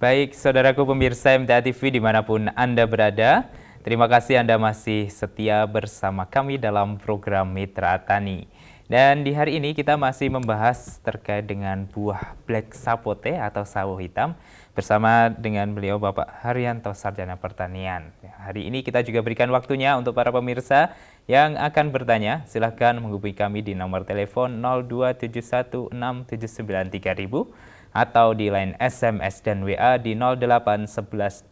Baik, saudaraku pemirsa MTA TV dimanapun Anda berada, terima kasih Anda masih setia bersama kami dalam program Mitra Tani. Dan di hari ini kita masih membahas terkait dengan buah Black Sapote atau sawo hitam bersama dengan beliau Bapak Haryanto Sarjana Pertanian. Hari ini kita juga berikan waktunya untuk para pemirsa yang akan bertanya. Silahkan menghubungi kami di nomor telepon 02716793000 atau di line SMS dan WA di 08112553000.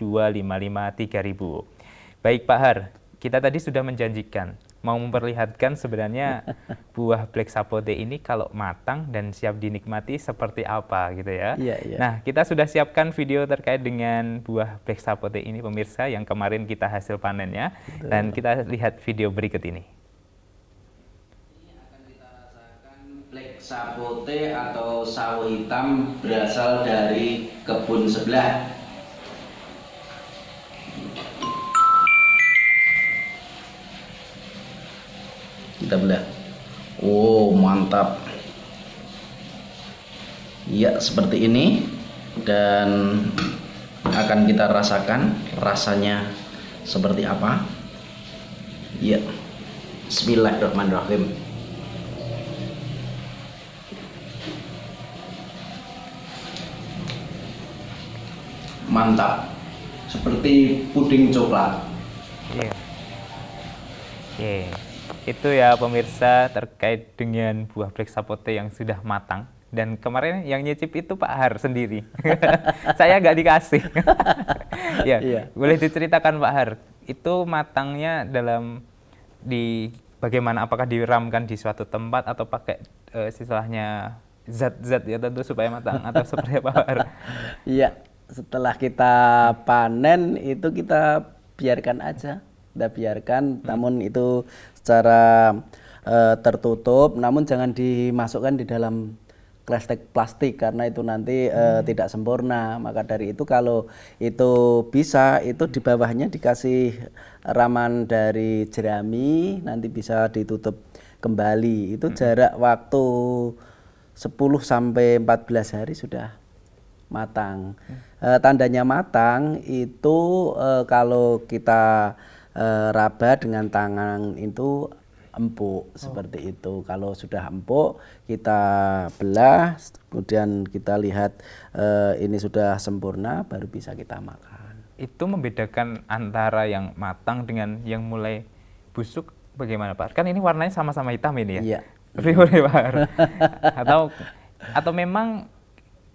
Baik Pak Har, kita tadi sudah menjanjikan mau memperlihatkan sebenarnya buah Black Sapote ini kalau matang dan siap dinikmati seperti apa gitu ya. Iya, iya. Nah, kita sudah siapkan video terkait dengan buah Black Sapote ini pemirsa yang kemarin kita hasil panennya. Betul. Dan kita lihat video berikut ini. Ini akan kita rasakan Black Sapote atau sawo hitam berasal dari kebun sebelah. Kita belah. Oh, mantap. Ya, seperti ini. Dan akan kita rasakan rasanya seperti apa. Ya. Bismillahirrahmanirrahim. Mantap. Seperti puding coklat. Iya. Oke. Itu ya pemirsa terkait dengan buah Black Sapote yang sudah matang. Dan kemarin yang nyicip itu Pak Har sendiri. Saya nggak dikasih. Ya, Iya. boleh diceritakan Pak Har, itu matangnya di bagaimana? Apakah diramkan di suatu tempat atau pakai istilahnya zat-zat ya tentu supaya matang atau seperti apa Pak Har? Iya, setelah kita panen itu kita biarkan aja. Kita biarkan, namun itu secara tertutup, namun jangan dimasukkan di dalam kresek plastik karena itu nanti tidak sempurna. Maka dari itu kalau itu bisa, itu di bawahnya dikasih raman dari jerami, nanti bisa ditutup kembali. Itu jarak waktu 10 sampai 14 hari sudah matang. Tandanya matang itu kalau kita raba dengan tangan itu empuk seperti itu. Kalau sudah empuk kita belah, kemudian kita lihat ini sudah sempurna, baru bisa kita makan. Itu membedakan antara yang matang dengan yang mulai busuk bagaimana Pak? Kan ini warnanya sama-sama hitam ini ya? Iya. Boleh Pak Har? Atau memang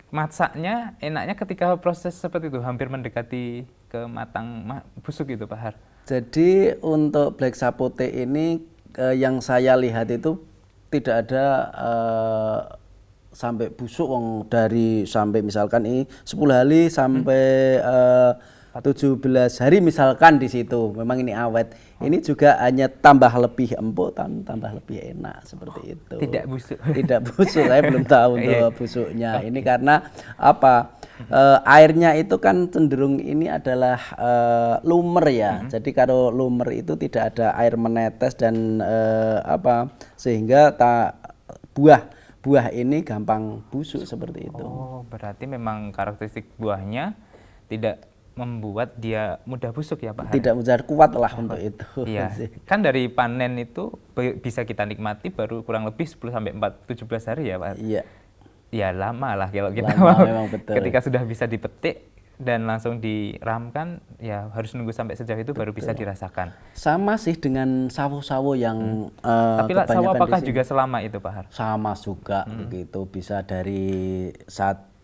masaknya enaknya ketika proses seperti itu hampir mendekati ke matang busuk gitu Pak Har? Jadi untuk Black Sapote ini yang saya lihat itu tidak ada sampai busuk dari sampai misalkan ini 10 hari sampai 17 hari misalkan di situ. Memang ini awet. Ini juga hanya tambah lebih empuk, tambah lebih enak seperti itu. Tidak busuk. Tidak busuk. Saya belum tahu untuk busuknya. Ini karena apa? Airnya itu kan cenderung ini adalah lumer ya. Jadi kalau lumer itu tidak ada air menetes dan sehingga buah ini gampang busuk seperti itu. Oh, berarti memang karakteristik buahnya tidak membuat dia mudah busuk ya Pak Har? Tidak mudah, kuat lah untuk itu. Iya. Kan dari panen itu bisa kita nikmati baru kurang lebih 10 sampai 17 hari ya Pak Har? Iya. Ya lama lah kalau kita Lama, mau. memang betul. Ketika sudah bisa dipetik dan langsung diramkan, ya harus nunggu sampai sejauh itu baru bisa dirasakan. Sama sih dengan sawo-sawo yang Tapi sawo kebanyakan apakah di sini. juga selama itu Pak Har? Sama juga begitu, bisa dari 1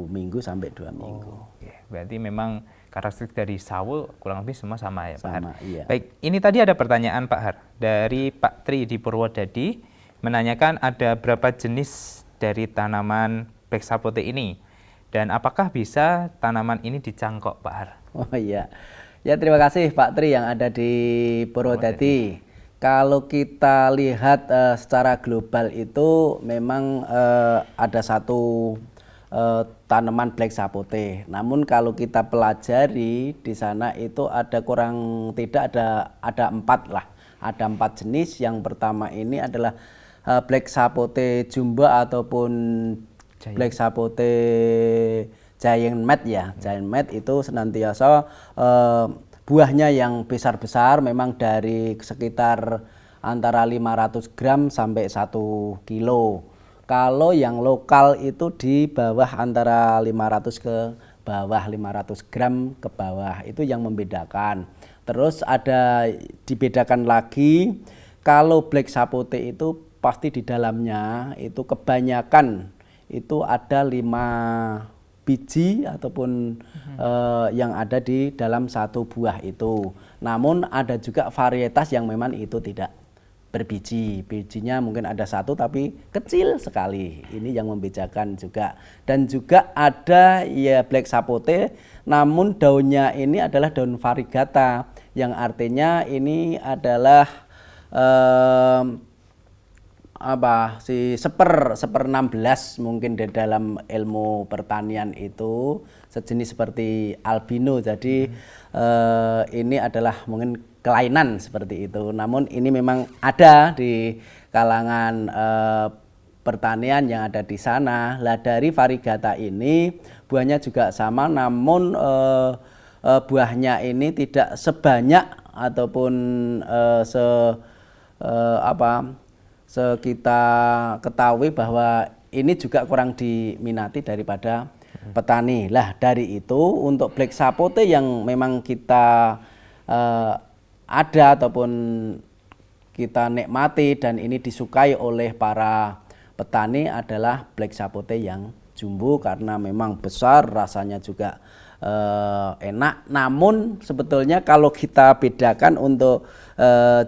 minggu sampai 2 minggu. Oke, berarti memang karakteristik dari sawo kurang lebih semua sama ya Pak Har? Sama, iya. Baik, ini tadi ada pertanyaan Pak Har dari Pak Tri di Purwodadi menanyakan ada berapa jenis dari tanaman Black Sapote ini dan apakah bisa tanaman ini dicangkok Pak Har? Oh iya, ya terima kasih Pak Tri yang ada di Purwodadi. Kalau kita lihat secara global itu memang ada satu tanaman Black Sapote. Namun kalau kita pelajari di sana itu ada kurang tidak ada 4 lah. Ada 4 jenis. Yang pertama ini adalah Black Sapote Jumbo ataupun Jaya. Black Sapote giant mat ya. Giant mat itu senantiasa buahnya yang besar-besar, memang dari sekitar antara 500 gram sampai 1 kilo. Kalau yang lokal itu di bawah antara 500 ke bawah, 500 gram ke bawah, itu yang membedakan. Terus ada dibedakan lagi, kalau black sapote itu pasti di dalamnya itu kebanyakan itu ada 5 biji ataupun yang ada di dalam satu buah itu. Namun ada juga varietas yang memang itu tidak berbiji, bijinya mungkin ada 1 tapi kecil sekali. Ini yang membedakan juga. Dan juga ada ya black sapote, namun daunnya ini adalah daun variegata, yang artinya ini adalah seper 16 mungkin di dalam ilmu pertanian itu, sejenis seperti albino. Jadi ini adalah mungkin kelainan seperti itu, namun ini memang ada di kalangan pertanian yang ada di sana. Lah dari variegata ini buahnya juga sama, namun buahnya ini tidak sebanyak ataupun kita ketahui bahwa ini juga kurang diminati daripada petani. Lah dari itu untuk black sapote yang memang kita ada ataupun kita nikmati dan ini disukai oleh para petani adalah black sapote yang jumbo, karena memang besar, rasanya juga enak. Namun sebetulnya kalau kita bedakan untuk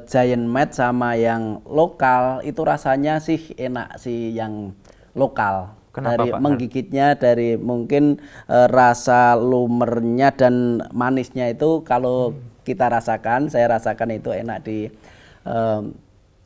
giant mat sama yang lokal, itu rasanya sih enak sih yang lokal. Kenapa, dari Pak? Menggigitnya, dari mungkin rasa lumernya dan manisnya itu kalau kita rasakan, saya rasakan itu enak di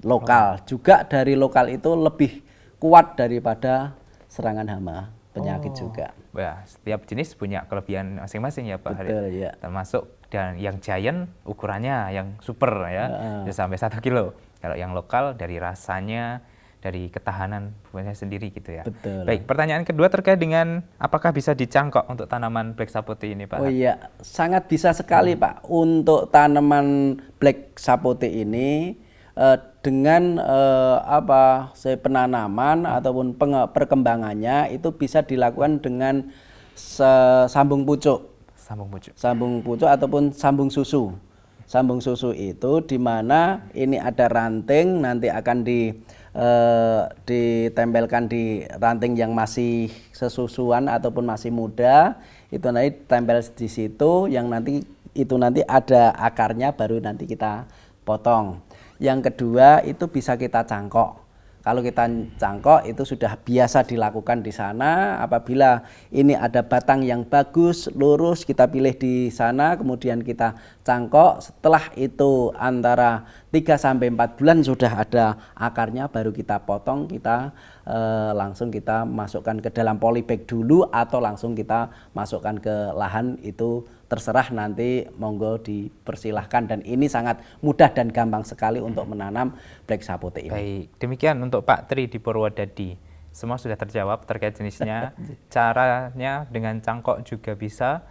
lokal. Juga dari lokal itu lebih kuat daripada serangan hama penyakit juga. Ya, setiap jenis punya kelebihan masing-masing ya Pak. Betul, ya. Termasuk dan yang giant ukurannya yang super ya, bisa sampai 1 kilo. Kalau yang lokal dari rasanya, dari ketahanan buahnya sendiri gitu ya. Betul. Baik, pertanyaan kedua terkait dengan apakah bisa dicangkok untuk tanaman black sapote ini Pak? Oh iya, sangat bisa sekali Pak. Untuk tanaman black sapote ini dengan penanaman ataupun perkembangannya itu bisa dilakukan dengan sambung pucuk. Sambung pucuk ataupun sambung susu. Sambung susu itu di mana ini ada ranting, nanti akan ditempelkan di ranting yang masih sesusuan ataupun masih muda, itu nanti tempel di situ, yang nanti ada akarnya, baru nanti kita potong. Yang kedua itu bisa kita cangkok. Kalau kita cangkok itu sudah biasa dilakukan di sana. Apabila ini ada batang yang bagus, lurus, kita pilih di sana, kemudian kita cangkok. Setelah itu antara 3-4 bulan sudah ada akarnya, baru kita potong, kita langsung kita masukkan ke dalam polybag dulu atau langsung kita masukkan ke lahan, itu terserah nanti, monggo dipersilahkan. Dan ini sangat mudah dan gampang sekali untuk menanam black sapote ini. Baik, demikian untuk Pak Tri di Purwodadi. Semua sudah terjawab terkait jenisnya. Caranya dengan cangkok juga bisa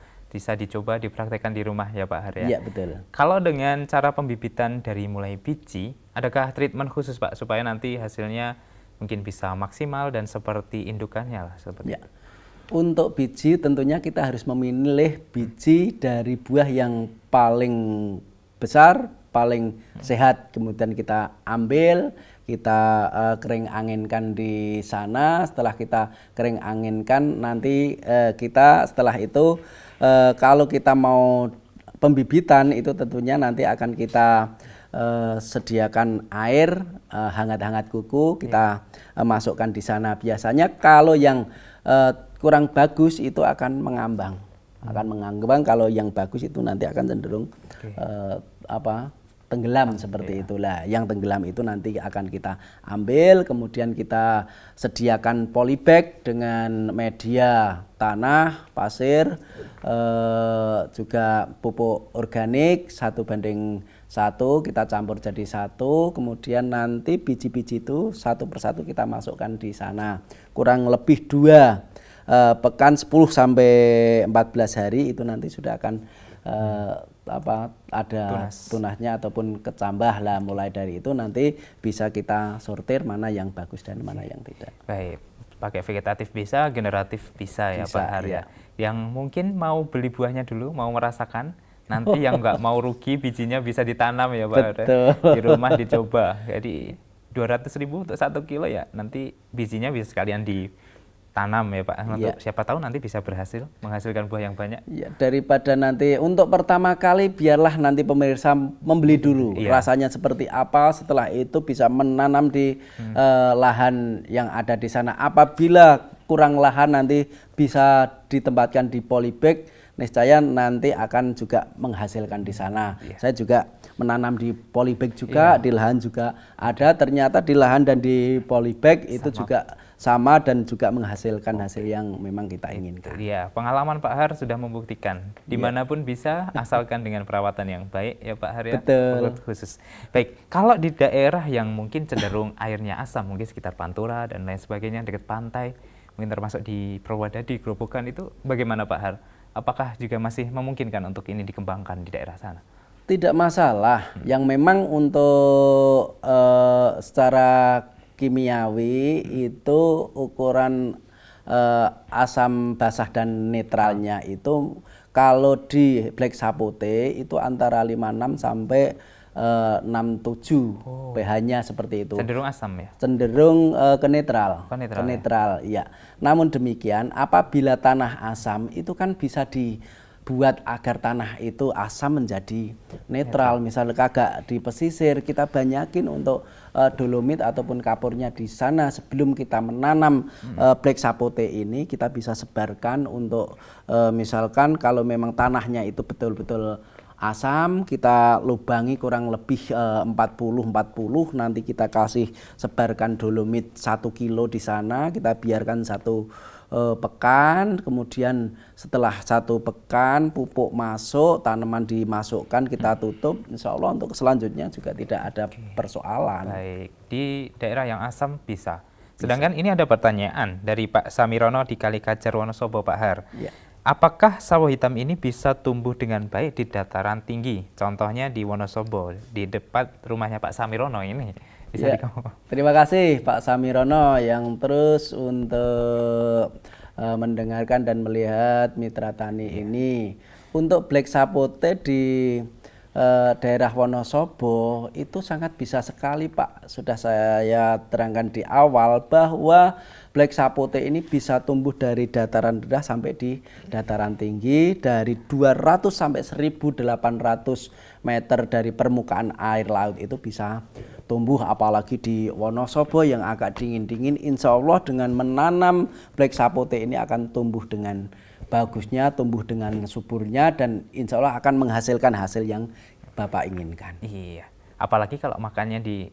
dicoba dipraktekkan di rumah ya Pak Har ya. Iya, betul. Kalau dengan cara pembibitan dari mulai biji, adakah treatment khusus Pak supaya nanti hasilnya mungkin bisa maksimal dan seperti indukannya lah seperti ya. Untuk biji tentunya kita harus memilih biji dari buah yang paling besar, paling sehat. Kemudian kita ambil, kita kering anginkan di sana. Setelah kita kering anginkan, nanti kita setelah itu kalau kita mau pembibitan itu tentunya nanti akan kita sediakan air hangat-hangat kuku, kita masukkan di sana. Biasanya kalau yang kurang bagus itu akan mengambang, kalau yang bagus itu nanti akan cenderung tenggelam seperti itulah. Yang tenggelam itu nanti akan kita ambil, kemudian kita sediakan polybag dengan media tanah, pasir, juga pupuk organik 1:1, kita campur jadi 1, kemudian nanti biji-biji itu satu persatu kita masukkan di sana, kurang lebih 2 pekan 10 sampai 14 hari itu nanti sudah akan ada tunasnya ataupun kecambah lah. Mulai dari itu nanti bisa kita sortir mana yang bagus dan mana yang tidak. Baik, pakai vegetatif bisa, generatif bisa ya Bisa, Pak Har ya. iya. Yang mungkin mau beli buahnya dulu, mau merasakan, nanti yang nggak mau rugi bijinya bisa ditanam ya Pak Har. Betul. Di rumah dicoba. Jadi 200.000 untuk 1 kilo ya, nanti bijinya bisa sekalian ditanam ya Pak. Untuk siapa tahu nanti bisa berhasil menghasilkan buah yang banyak. Ya, daripada nanti untuk pertama kali biarlah nanti pemirsa membeli dulu rasanya seperti apa, setelah itu bisa menanam di lahan yang ada di sana. Apabila kurang lahan nanti bisa ditempatkan di polybag, niscaya nanti akan juga menghasilkan di sana. Saya juga menanam di polybag juga, di lahan juga ada, ternyata di lahan dan di polybag itu juga sama dan juga menghasilkan hasil yang memang kita inginkan. Iya, pengalaman Pak Har sudah membuktikan dimanapun bisa asalkan dengan perawatan yang baik ya Pak Har ya. Betul. Khusus. Baik, kalau di daerah yang mungkin cenderung airnya asam, mungkin sekitar Pantura dan lain sebagainya dekat pantai, mungkin termasuk di Purwodadi, Grobogan itu bagaimana Pak Har? Apakah juga masih memungkinkan untuk ini dikembangkan di daerah sana? Tidak masalah. Yang memang untuk secara kimiawi itu ukuran asam basah dan netralnya itu kalau di black sapote itu antara 56 sampai 67 pH-nya seperti itu. Cenderung asam ya? Cenderung ke netral. Ke netral, ke netral, ya. Namun demikian apabila tanah asam itu kan bisa dibuat agar tanah itu asam menjadi netral. Misalnya kagak di pesisir kita banyakin untuk dolomit ataupun kapurnya di sana sebelum kita menanam black sapote ini kita bisa sebarkan untuk misalkan kalau memang tanahnya itu betul-betul asam kita lubangi kurang lebih 40 nanti kita kasih sebarkan dolomit 1 kilo di sana, kita biarkan 1 pekan, kemudian setelah 1 pekan pupuk masuk, tanaman dimasukkan, kita tutup, insya Allah untuk selanjutnya juga tidak ada persoalan. Baik, di daerah yang asam bisa. Sedangkan ini ada pertanyaan dari Pak Samirono di Kalikajar Wonosobo Pak Har. Ya. Apakah sawo hitam ini bisa tumbuh dengan baik di dataran tinggi? Contohnya di Wonosobo, di depan rumahnya Pak Samirono ini. Bisa Terima kasih Pak Samirono yang terus untuk mendengarkan dan melihat Mitra Tani ini. Untuk black sapote di daerah Wonosobo itu sangat bisa sekali Pak. Sudah saya terangkan di awal bahwa black sapote ini bisa tumbuh dari dataran rendah sampai di dataran tinggi, dari 200 sampai 1.800 meter dari permukaan air laut itu bisa tumbuh, apalagi di Wonosobo yang agak dingin-dingin. Insya Allah dengan menanam black sapote ini akan tumbuh dengan bagusnya, tumbuh dengan suburnya, dan insya Allah akan menghasilkan hasil yang Bapak inginkan. Iya, apalagi kalau makannya di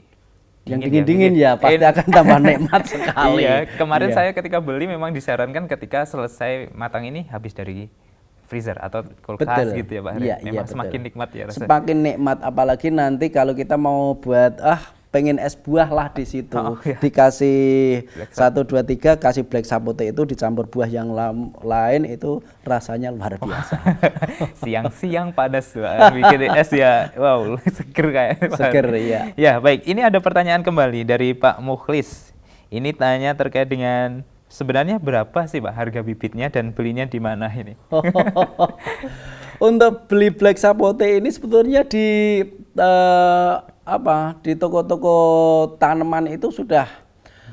yang dingin-dingin ya pasti akan tambah nikmat sekali. Iya, kemarin saya ketika beli memang disarankan ketika selesai matang ini habis dari freezer atau kulkas gitu ya Pak Hari. Memang semakin nikmat ya rasanya. Semakin nikmat, apalagi nanti kalau kita mau buat pengen es buah lah di situ. Dikasih 1, 2, 3 kasih black sapote itu dicampur buah yang lain itu rasanya luar biasa. Siang-siang panas bikin es ya. Wow, seger kayak. Seger ya. Ya, baik. Ini ada pertanyaan kembali dari Pak Mukhlis. Ini tanya terkait dengan sebenarnya berapa sih Pak harga bibitnya dan belinya di mana ini? Untuk beli black sapote ini sebetulnya di di toko-toko tanaman itu sudah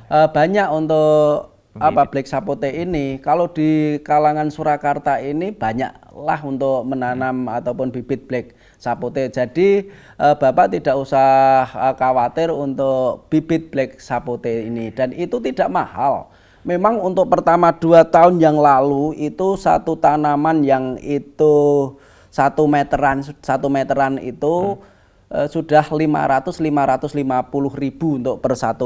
banyak untuk black sapote ini. Kalau di kalangan Surakarta ini banyaklah untuk menanam ataupun bibit black sapote. Jadi Bapak tidak usah khawatir untuk bibit black sapote ini, dan itu tidak mahal. Memang untuk pertama 2 tahun yang lalu itu satu tanaman yang itu 1 meteran itu sudah 500-550 ribu untuk per 1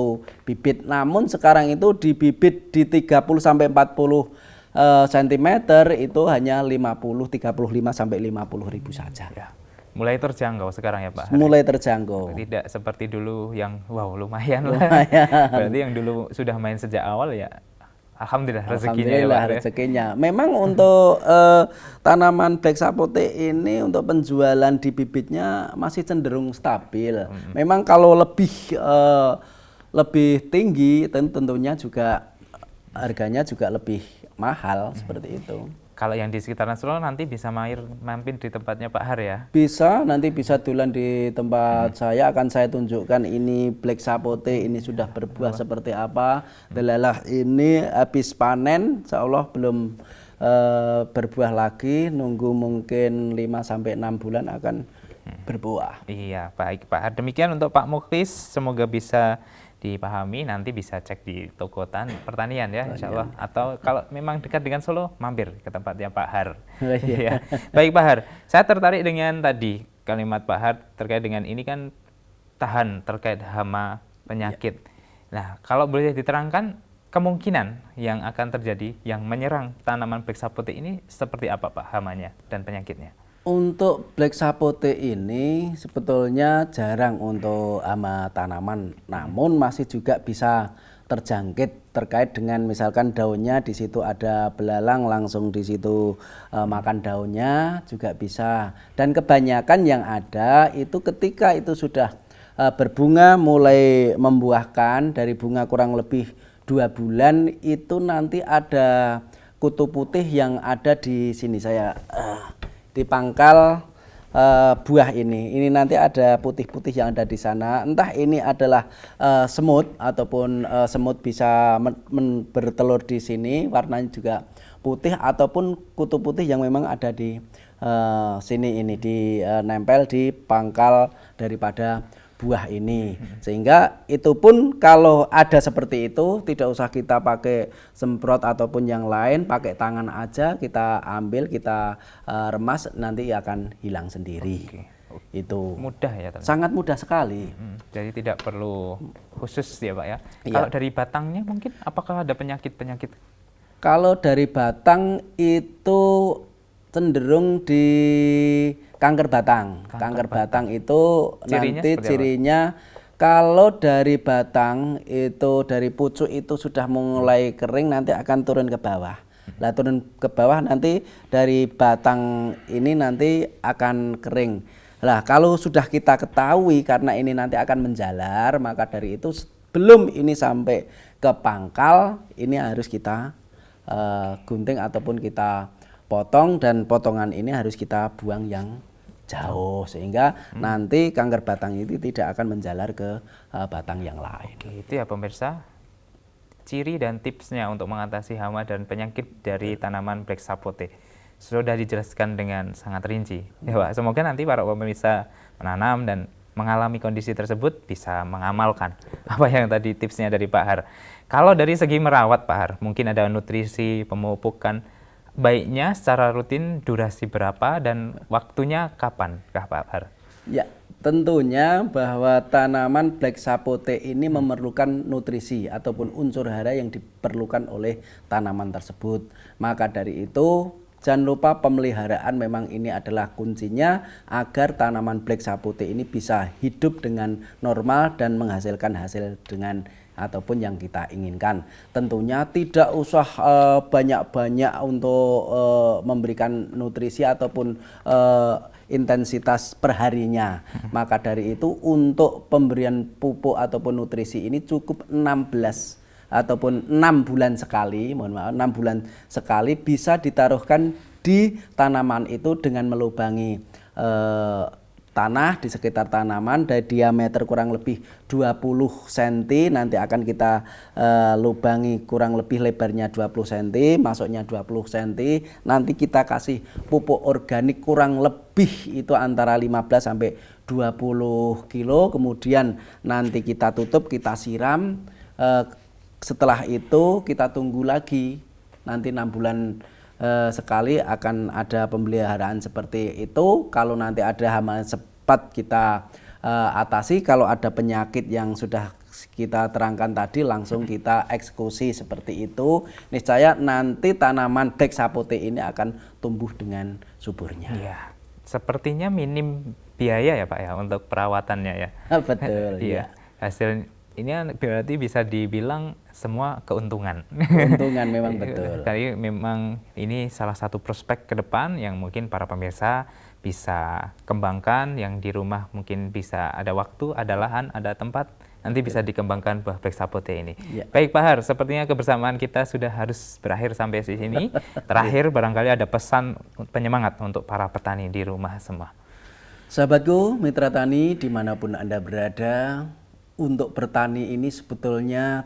bibit. Namun sekarang itu di bibit di 30-40 cm itu hanya 35 sampai 50 ribu saja. Ya. Mulai terjangkau sekarang ya Pak? Mulai terjangkau. Tidak seperti dulu yang wow lumayan lah. Berarti yang dulu sudah main sejak awal ya Alhamdulillah rezekinya ya Alhamdulillah Pak. rezekinya. Memang untuk tanaman black sapote ini untuk penjualan di bibitnya masih cenderung stabil. Memang kalau lebih tinggi tentunya juga harganya juga lebih mahal seperti itu. Kalau yang di sekitaran Solo nanti bisa mampir di tempatnya Pak Har ya. Bisa, nanti bisa duluan di tempat saya, akan saya tunjukkan ini black sapote, ini sudah berbuah seperti apa. Delalah ini habis panen, insya Allah belum berbuah lagi, nunggu mungkin 5-6 bulan akan berbuah. Iya, baik Pak Har. Demikian untuk Pak Muklis, semoga bisa dipahami, nanti bisa cek di toko pertanian ya insya Allah, atau kalau memang dekat dengan Solo mampir ke tempatnya Pak Har. Ya. Baik Pak Har, saya tertarik dengan tadi kalimat Pak Har terkait dengan ini kan tahan terkait hama penyakit. Nah kalau boleh diterangkan kemungkinan yang akan terjadi yang menyerang tanaman black sapote ini seperti apa Pak hamanya dan penyakitnya? Untuk black sapote ini sebetulnya jarang untuk hama tanaman, namun masih juga bisa terjangkit terkait dengan misalkan daunnya di situ ada belalang langsung di situ makan daunnya juga bisa. Dan kebanyakan yang ada itu ketika itu sudah berbunga mulai membuahkan dari bunga kurang lebih 2 bulan itu nanti ada kutu putih yang ada di sini saya di pangkal buah ini nanti ada putih-putih yang ada di sana, entah ini adalah semut ataupun semut bisa bertelur di sini warnanya juga putih, ataupun kutu putih yang memang ada di sini ini nempel di pangkal daripada buah ini, sehingga itu pun kalau ada seperti itu tidak usah kita pakai semprot ataupun yang lain, pakai tangan aja kita ambil, kita remas, nanti akan hilang sendiri. Itu mudah ya ternyata. Sangat mudah sekali. Jadi tidak perlu khusus ya Pak ya. Iya. Kalau dari batangnya mungkin apakah ada penyakit-penyakit? Kalau dari batang itu cenderung di kanker batang. Kanker batang itu Cirinya nanti cirinya kalau dari batang itu dari pucuk itu sudah mulai kering nanti akan turun ke bawah. Nah turun ke bawah nanti dari batang ini nanti akan kering. Nah kalau sudah kita ketahui karena ini nanti akan menjalar, maka dari itu sebelum ini sampai ke pangkal ini harus kita gunting ataupun kita potong, dan potongan ini harus kita buang yang jauh sehingga nanti kanker batang itu tidak akan menjalar ke batang yang lain. Oke, itu ya pemirsa, ciri dan tipsnya untuk mengatasi hama dan penyakit dari tanaman black sapote sudah dijelaskan dengan sangat rinci ya Pak. Semoga nanti para pemirsa menanam dan mengalami kondisi tersebut bisa mengamalkan apa yang tadi tipsnya dari Pak Har. Kalau dari segi merawat Pak Har, mungkin ada nutrisi, pemupukan, baiknya secara rutin durasi berapa dan waktunya kapan Pak Har? Ya, tentunya bahwa tanaman black sapote ini memerlukan nutrisi ataupun unsur hara yang diperlukan oleh tanaman tersebut. Maka dari itu jangan lupa pemeliharaan memang ini adalah kuncinya agar tanaman black sapote ini bisa hidup dengan normal dan menghasilkan hasil dengan ataupun yang kita inginkan. Tentunya tidak usah banyak-banyak untuk memberikan nutrisi ataupun intensitas perharinya. Maka dari itu untuk pemberian pupuk ataupun nutrisi ini cukup 16 ataupun 6 bulan sekali, mohon maaf 6 bulan sekali bisa ditaruhkan di tanaman itu dengan melubangi tanah di sekitar tanaman dari diameter kurang lebih 20 cm, nanti akan kita lubangi kurang lebih lebarnya 20 cm, masuknya 20 cm, nanti kita kasih pupuk organik kurang lebih itu antara 15 sampai 20 kilo, kemudian nanti kita tutup, kita siram, setelah itu kita tunggu lagi, nanti 6 bulan sekali akan ada pemeliharaan seperti itu. Kalau nanti ada hama cepat kita atasi, kalau ada penyakit yang sudah kita terangkan tadi langsung kita eksekusi seperti itu, niscaya nanti tanaman black sapote ini akan tumbuh dengan suburnya. Iya, sepertinya minim biaya ya Pak ya untuk perawatannya ya. Betul. Iya. Hasil ini berarti bisa dibilang semua keuntungan. Keuntungan memang betul. Jadi memang ini salah satu prospek ke depan yang mungkin para pemirsa bisa kembangkan, yang di rumah mungkin bisa ada waktu, ada lahan, ada tempat, nanti bisa dikembangkan buah black sapote ini. Ya. Baik Pak Har, sepertinya kebersamaan kita sudah harus berakhir sampai di sini. Terakhir barangkali ada pesan penyemangat untuk para petani di rumah semua. Sahabatku, mitra tani dimanapun Anda berada, untuk bertani ini sebetulnya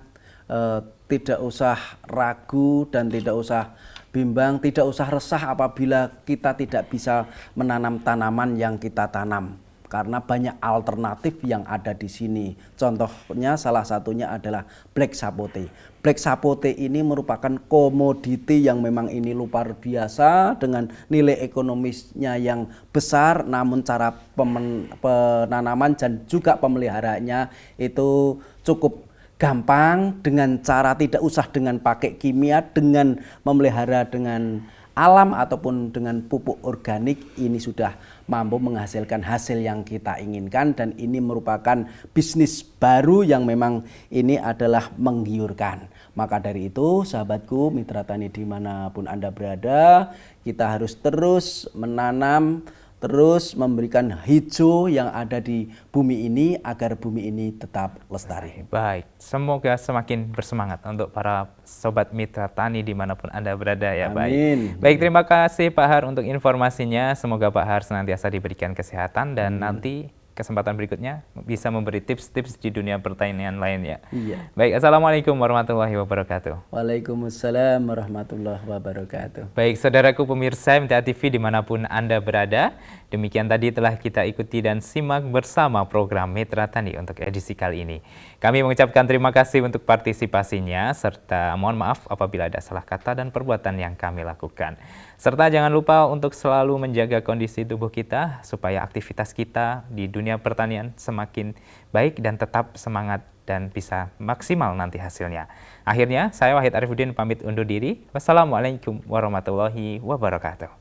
tidak usah ragu dan tidak usah bimbang, tidak usah resah apabila kita tidak bisa menanam tanaman yang kita tanam. Karena banyak alternatif yang ada di sini. Contohnya salah satunya adalah black sapote. Black sapote ini merupakan komoditi yang memang ini luar biasa dengan nilai ekonomisnya yang besar, namun cara penanaman dan juga pemeliharaannya itu cukup gampang dengan cara tidak usah dengan pakai kimia, dengan memelihara dengan alam ataupun dengan pupuk organik, ini sudah mampu menghasilkan hasil yang kita inginkan, dan ini merupakan bisnis baru yang memang ini adalah menggiurkan. Maka dari itu sahabatku, mitra tani dimanapun Anda berada, kita harus terus menanam, terus memberikan hijau yang ada di bumi ini agar bumi ini tetap lestari. Baik, semoga semakin bersemangat untuk para sobat mitra tani dimanapun Anda berada ya. Amin. Baik, terima kasih Pak Har untuk informasinya. Semoga Pak Har senantiasa diberikan kesehatan dan nanti kesempatan berikutnya bisa memberi tips-tips di dunia pertanian lainnya. Iya. Baik, Assalamualaikum warahmatullahi wabarakatuh. Waalaikumsalam warahmatullahi wabarakatuh. Baik, saudaraku pemirsa MTA TV dimanapun Anda berada, demikian tadi telah kita ikuti dan simak bersama program Mitra Tani untuk edisi kali ini. Kami mengucapkan terima kasih untuk partisipasinya, serta mohon maaf apabila ada salah kata dan perbuatan yang kami lakukan. Serta jangan lupa untuk selalu menjaga kondisi tubuh kita, supaya aktivitas kita di dunia pertanian semakin baik dan tetap semangat dan bisa maksimal nanti hasilnya. Akhirnya, saya Wahid Arifuddin pamit undur diri. Wassalamualaikum warahmatullahi wabarakatuh.